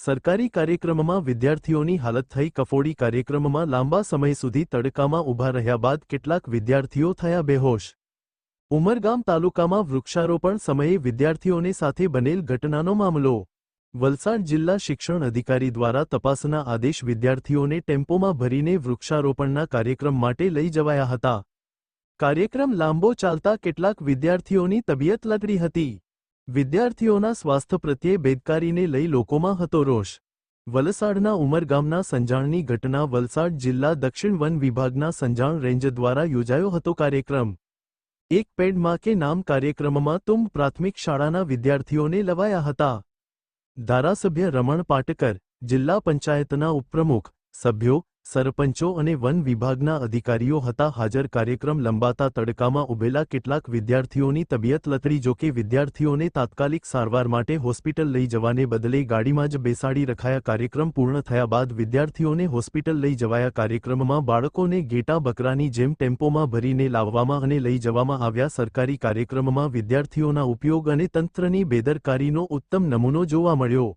સરકારી કાર્યક્રમમાં વિદ્યાર્થીઓની હાલત થઈ કફોડી। કાર્યક્રમમાં લાંબા સમય સુધી તડકામાં ઊભા રહ્યા બાદ કેટલાક વિદ્યાર્થીઓ થયા બેહોશ। ઉમરગામ તાલુકામાં વૃક્ષારોપણ સમયે વિદ્યાર્થીઓને સાથે બનેલ ઘટનાનો મામલો। વલસાડ જિલ્લા શિક્ષણ અધિકારી દ્વારા તપાસના આદેશ। વિદ્યાર્થીઓને ટેમ્પોમાં ભરીને વૃક્ષારોપણના કાર્યક્રમ માટે લઈ જવાયા હતા। કાર્યક્રમ લાંબો ચાલતા કેટલાક વિદ્યાર્થીઓની તબિયત લથડી હતી। વિદ્યાર્થીઓના સ્વાસ્થ્ય પ્રત્યે બેદકારીને લઈ લોકોમાં હતો રોષ। વલસાડના ઉમરગામના સંજાણની ઘટના। વલસાડ જિલ્લા દક્ષિણ વન વિભાગના સંજાણ રેન્જ દ્વારા યોજાયો હતો કાર્યક્રમ। એક પેડ માં કે નામ કાર્યક્રમમાં તુંબ પ્રાથમિક શાળાના વિદ્યાર્થીઓને લવાયા હતા। ધારાસભ્ય રમણ પાટકર, જિલ્લા પંચાયતના ઉપપ્રમુખ, સભ્યો, સરપંચો અને વન વિભાગના અધિકારીઓ હતા હાજર। કાર્યક્રમ લંબાતા તડકામાં ઉભેલા કેટલાક વિદ્યાર્થીઓની તબિયત લથડી। જોકે વિદ્યાર્થીઓને તાત્કાલિક સારવાર માટે હોસ્પિટલ લઈ જવાને બદલે ગાડીમાં જ બેસાડી રખાયા। કાર્યક્રમ પૂર્ણ થયા બાદ વિદ્યાર્થીઓને હોસ્પિટલ લઈ જવાયા। કાર્યક્રમમાં બાળકોને ઘેટા બકરાની જેમ ટેમ્પોમાં ભરીને લાવવામાં અને લઈ જવામાં આવ્યા। સરકારી કાર્યક્રમમાં વિદ્યાર્થીઓના ઉપયોગ અને તંત્રની બેદરકારીનો ઉત્તમ નમૂનો જોવા મળ્યો।